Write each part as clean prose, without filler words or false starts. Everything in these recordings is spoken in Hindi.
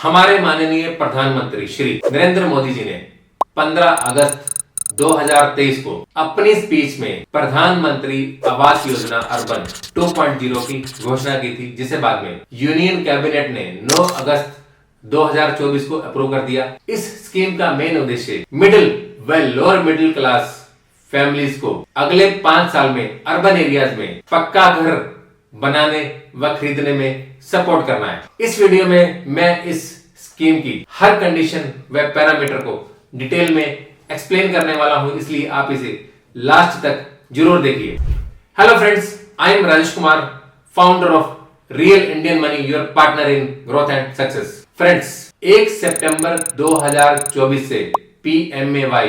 हमारे माननीय प्रधानमंत्री श्री नरेंद्र मोदी जी ने 15 अगस्त 2023 को अपनी स्पीच में प्रधानमंत्री आवास योजना अर्बन 2.0 की घोषणा की थी, जिसे बाद में यूनियन कैबिनेट ने 9 अगस्त 2024 को अप्रूव कर दिया। इस स्कीम का मेन उद्देश्य मिडिल व लोअर मिडिल क्लास फैमिलीज को अगले 5 साल में अर्बन एरियाज में पक्का घर बनाने व खरीदने में सपोर्ट करना है। इस वीडियो में मैं इस स्कीम की हर कंडीशन व पैरामीटर को डिटेल में एक्सप्लेन करने वाला हूं, इसलिए आप इसे लास्ट तक जरूर देखिए। Hello friends, I am Rajesh Kumar, founder of real Indian money, your partner in growth and success. Friends, 1 सितंबर 2024 से PMAY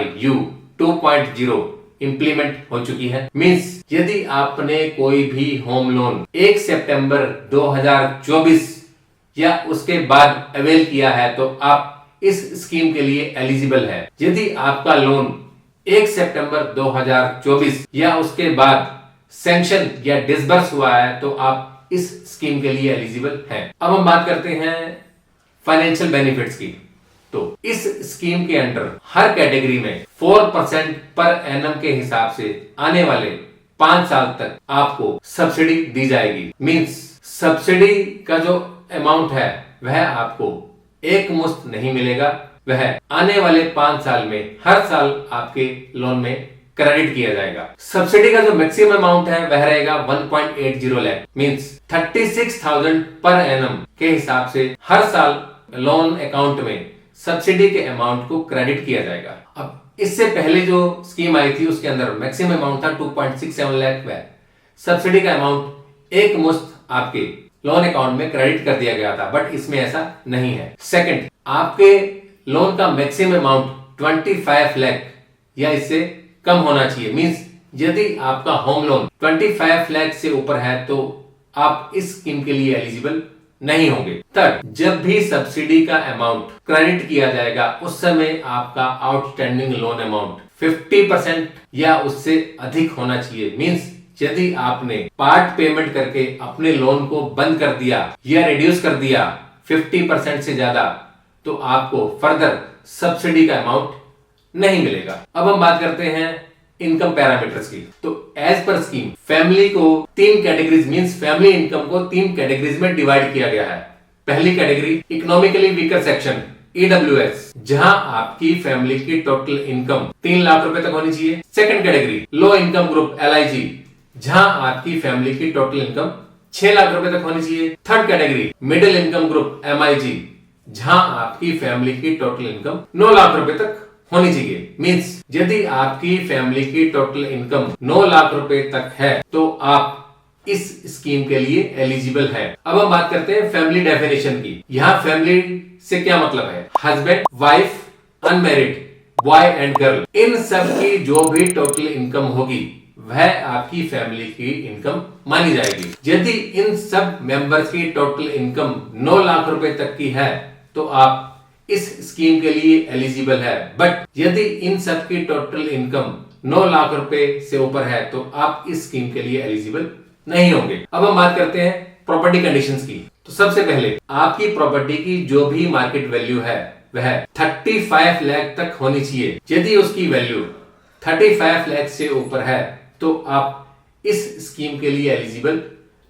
2.0 इंप्लीमेंट हो चुकी है। मींस यदि आपने कोई भी होम लोन 1 सितंबर 2024 या उसके बाद अवेल किया है तो आप इस स्कीम के लिए एलिजिबल है। यदि आपका लोन 1 सितंबर 2024 या उसके बाद सैंक्शन या डिसबर्स हुआ है तो आप इस स्कीम के लिए एलिजिबल हैं। अब हम बात करते हैं फाइनेंशियल बेनिफिट्स की। तो इस स्कीम के अंडर हर कैटेगरी में 4% पर एनम के हिसाब से आने वाले 5 साल तक आपको सब्सिडी दी जाएगी। मींस सब्सिडी का जो अमाउंट है वह आपको एक मुश्त नहीं मिलेगा, वह आने वाले 5 साल में हर साल आपके लोन में क्रेडिट किया जाएगा। सब्सिडी का जो मैक्सिमम अमाउंट है वह रहेगा 1.80 लाख, मींस 36,000 पर एनम के हिसाब से हर साल लोन अकाउंट में सब्सिडी के अमाउंट को क्रेडिट किया जाएगा। अब इससे पहले जो स्कीम आई थी उसके अंदर मैक्सिमम अमाउंट था 2.67 लाख, वह सब्सिडी का अमाउंट एक मुश्त आपके लोन अकाउंट में क्रेडिट कर दिया गया था, बट इसमें ऐसा नहीं है। सेकंड, आपके लोन का मैक्सिमम अमाउंट 25 लाख या इससे कम होना चाहिए। मींस यदि आपका होम लोन 25 लाख से ऊपर है तो आप इस स्कीम के लिए एलिजिबल नहीं होंगे। थर्ड, जब भी सब्सिडी का अमाउंट क्रेडिट किया जाएगा उस समय आपका आउटस्टैंडिंग लोन अमाउंट 50% या उससे अधिक होना चाहिए। मींस यदि आपने पार्ट पेमेंट करके अपने लोन को बंद कर दिया या रिड्यूस कर दिया 50% से ज्यादा तो आपको फर्दर सब्सिडी का अमाउंट नहीं मिलेगा। अब हम बात करते हैं इनकम पैरामीटर्स की। तो एज पर स्कीम फैमिली को 3 कैटेगरीज मींस फैमिली इनकम को 3 कैटेगरीज में डिवाइड किया गया है। पहली category economically weaker section EWS, जहां आपकी फैमिली की टोटल इनकम 3 लाख रुपए तक होनी चाहिए। Second category low income group LIG, जहां आपकी फैमिली की टोटल इनकम 6 लाख रुपए तक होनी चाहिए। Third category middle income group MIG, जहां आपकी फैमिली की टोटल इनकम 9 लाख रुपए तक होनी चाहिए। मींस यदि आपकी फैमिली की टोटल इनकम 9 लाख रुपए तक है तो आप इस स्कीम के लिए एलिजिबल है। अब हम बात करते हैं फैमिली डेफिनेशन की। यहाँ फैमिली से क्या मतलब है? Husband, wife, unmarried, boy and girl, इन सब की जो भी टोटल इनकम होगी वह आपकी फैमिली की इनकम मानी जाएगी। यदि इन सब मेंबर्स की टोटल इनकम 9 लाख रुपए तक की है तो आप इस स्कीम के लिए एलिजिबल है। बट यदि इन सब की टोटल इनकम 9 लाख रुपए से ऊपर है तो आप इस स्कीम के लिए एलिजिबल नहीं होंगे। अब हम बात करते हैं प्रॉपर्टी कंडीशंस की। तो सबसे पहले आपकी प्रॉपर्टी की जो भी मार्केट वैल्यू है वह 35 लाख तक होनी चाहिए। यदि उसकी वैल्यू 35 लाख से ऊपर है तो आप इस स्कीम के लिए एलिजिबल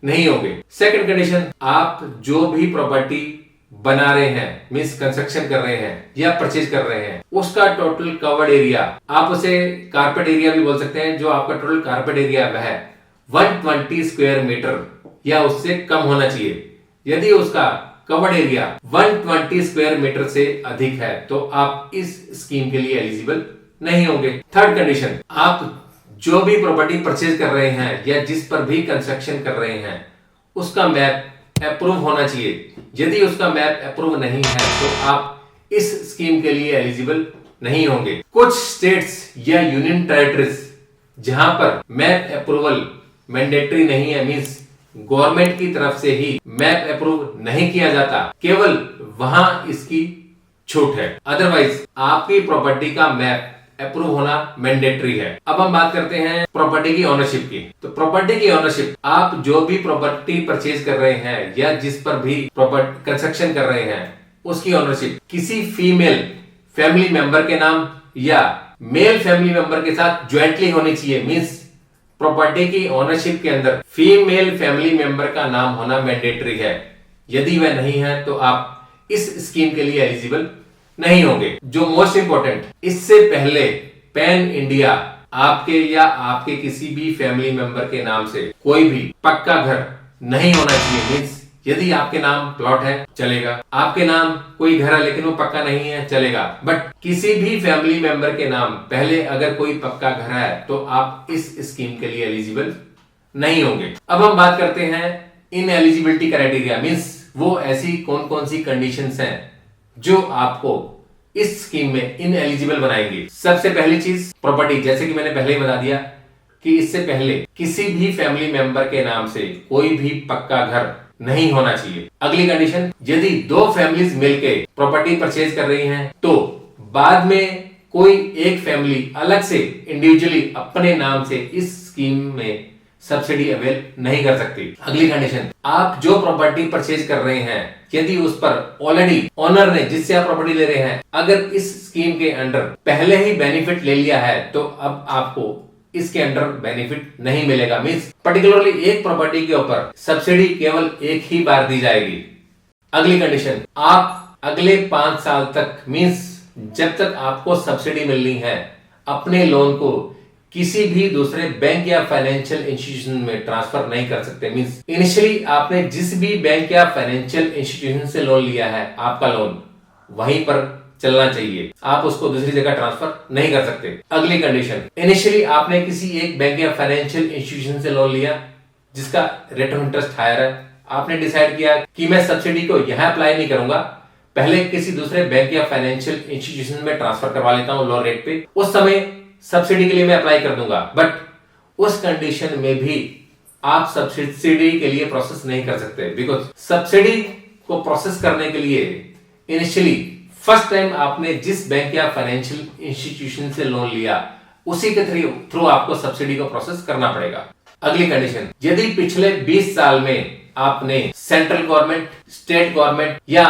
नहीं होंगे। सेकंड कंडीशन, आप जो भी प्रॉपर्टी बना रहे हैं मींस कंस्ट्रक्शन कर रहे हैं या परचेज कर रहे हैं उसका टोटल कवर्ड एरिया, आप उसे कारपेट एरिया भी बोल सकते हैं, जो आपका टोटल कारपेट एरिया वह 120 स्क्वायर मीटर या उससे कम होना चाहिए। यदि उसका कवर्ड एरिया 120 स्क्वायर मीटर से अधिक है तो आप इस स्कीम के लिए एलिजिबल नहीं होंगे। थर्ड कंडीशन, आप जो भी प्रॉपर्टी परचेज कर रहे हैं या जिस पर भी कंस्ट्रक्शन कर रहे हैं उसका मैप अप्रूव होना चाहिए। यदि उसका मैप अप्रूव नहीं है तो आप इस स्कीम के लिए एलिजिबल नहीं होंगे। कुछ स्टेट्स या यूनियन टेरिटरीज जहां पर मैप अप्रूवल मैंडेटरी नहीं है, मींस गवर्नमेंट की तरफ से ही मैप अप्रूव नहीं किया जाता, केवल वहां इसकी छूट है। अदरवाइज आपकी प्रॉपर्टी का मैप अप्रूव होना मैंडेटरी है। अब हम बात करते हैं प्रॉपर्टी की ओनरशिप की। तो प्रॉपर्टी की ओनरशिप, आप जो भी प्रॉपर्टी परचेज कर रहे हैं या जिस पर भी प्रॉपर्टी कंस्ट्रक्शन कर रहे हैं उसकी ओनरशिप किसी फीमेल फैमिली मेंबर के नाम या मेल फैमिली मेंबर के साथ ज्वाइंटली होनी चाहिए। मींस प्रॉपर्टी की ओनरशिप के अंदर फीमेल फैमिली मेंबर का नाम होना मैंडेटरी है। यदि वह नहीं है तो आप इस स्कीम के लिए एलिजिबल नहीं होंगे। जो मोस्ट इंपॉर्टेंट, इससे पहले पैन इंडिया आपके या आपके किसी भी फैमिली मेंबर के नाम से कोई भी पक्का घर नहीं होना चाहिए। मींस यदि आपके नाम प्लॉट है चलेगा, आपके नाम कोई घर है लेकिन वो पक्का नहीं है चलेगा, बट किसी भी फैमिली मेंबर के नाम पहले अगर कोई पक्का घर है तो आप इस स्कीम के लिए एलिजिबल नहीं होंगे। अब हम बात करते हैं इन एलिजिबिलिटी क्राइटेरिया, मींस वो ऐसी कौन कौन सी कंडीशंस हैं जो आपको इस स्कीम में इन एलिजिबल बनाएंगे। सबसे पहली चीज प्रॉपर्टी, जैसे कि मैंने पहले ही बता दिया कि इससे पहले किसी भी फैमिली मेंबर के नाम से कोई भी पक्का घर नहीं होना चाहिए। अगली कंडीशन, यदि दो फैमिलीज मिलकर प्रॉपर्टी परचेज कर रही हैं तो बाद में कोई एक फैमिली अलग से इंडिविजुअली अपने नाम से इस स्कीम में सब्सिडी अवेल नहीं कर सकती। अगली कंडीशन, आप जो प्रॉपर्टी परचेज कर रहे हैं यदि उस पर ऑलरेडी ओनर ने जिससे आप प्रॉपर्टी ले रहे हैं अगर इस स्कीम के अंडर पहले ही बेनिफिट ले लिया है तो अब आपको इसके अंडर बेनिफिट नहीं मिलेगा। मींस पर्टिकुलरली एक प्रॉपर्टी के ऊपर सब्सिडी केवल एक ही बार दी जाएगी। अगली कंडीशन, आप अगले 5 साल तक, मींस जब तक आपको सब्सिडी मिलनी है, अपने लोन को किसी भी दूसरे बैंक या फाइनेंशियल इंस्टीट्यूशन में ट्रांसफर नहीं कर सकते। मींस इनिशियली आपने जिस भी बैंक या फाइनेंशियल इंस्टीट्यूशन से लोन लिया है, आपका लोन वहीं पर चलना चाहिए, आप उसको दूसरी जगह ट्रांसफर नहीं कर सकते। अगली कंडीशन, इनिशियली आपने किसी एक बैंक या फाइनेंशियल इंस्टीट्यूशन से लोन लिया जिसका रेट ऑफ इंटरेस्ट हायर है, आपने डिसाइड किया कि मैं सब्सिडी को यहां अप्लाई नहीं करूंगा, पहले किसी दूसरे बैंक या फाइनेंशियल इंस्टीट्यूशन में ट्रांसफर करवा लेता हूं लो रेट पे, उस समय सब्सिडी के लिए मैं अप्लाई कर दूंगा। बट उस कंडीशन में भी आप सब्सिडी के लिए प्रोसेस नहीं कर सकते, बिकॉज सब्सिडी को प्रोसेस करने के लिए इनिशियली फर्स्ट टाइम आपने जिस बैंक या फाइनेंशियल इंस्टीट्यूशन से लोन लिया उसी के थ्रू आपको सब्सिडी को प्रोसेस करना पड़ेगा। अगली कंडीशन, यदि पिछले 20 साल में आपने सेंट्रल गवर्नमेंट, स्टेट गवर्नमेंट या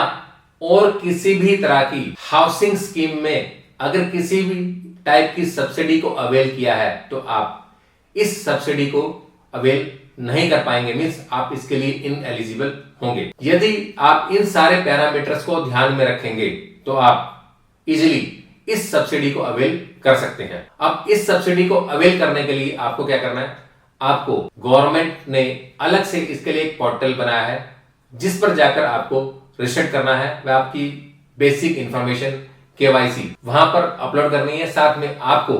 और किसी भी तरह की हाउसिंग स्कीम में अगर किसी भी टाइप की सब्सिडी को अवेल किया है तो आप इस सब्सिडी को अवेल नहीं कर पाएंगे। मींस आप इसके लिए इन एलिजिबल होंगे। यदि आप इन सारे पैरामीटर्स को ध्यान में रखेंगे तो आप इजीली इस सब्सिडी को अवेल कर सकते हैं। अब इस सब्सिडी को अवेल करने के लिए आपको क्या करना है, आपको गवर्नमेंट ने अलग से इसके लिए एक पोर्टल बनाया है जिस पर जाकर आपको रजिस्टर करना है। वह आपकी बेसिक इंफॉर्मेशन KYC वहां पर अपलोड करनी है। साथ में आपको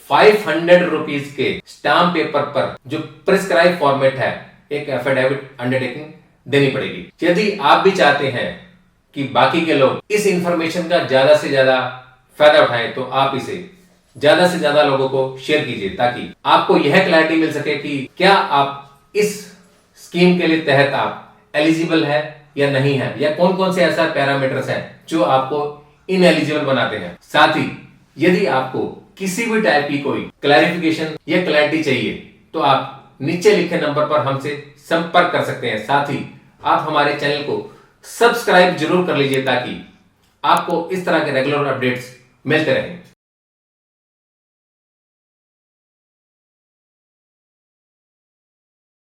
500 रुपीज के स्टाम्प पेपर पर जो प्रिस्क्राइब फॉर्मेट है एक एफिडेविट अंडरटेकिंग देनी पड़ेगी। यदि आप भी चाहते हैं कि बाकी के लोग इस इंफॉर्मेशन का ज्यादा से ज्यादा फायदा उठाएं तो आप इसे ज्यादा से ज्यादा लोगों को शेयर कीजिए ताकि आपको यह क्लैरिटी मिल सके कि क्या आप इस स्कीम के लिए तहत आप एलिजिबल है या नहीं है, या कौन कौन से ऐसा पैरामीटर्स हैं जो आपको इन एलिजिबल बनाते हैं। साथ ही यदि आपको किसी भी टाइप की कोई क्लैरिफिकेशन या क्लैरिटी चाहिए तो आप नीचे लिखे नंबर पर हमसे संपर्क कर सकते हैं। साथ ही आप हमारे चैनल को सब्सक्राइब जरूर कर लीजिए ताकि आपको इस तरह के रेगुलर अपडेट्स मिलते रहें।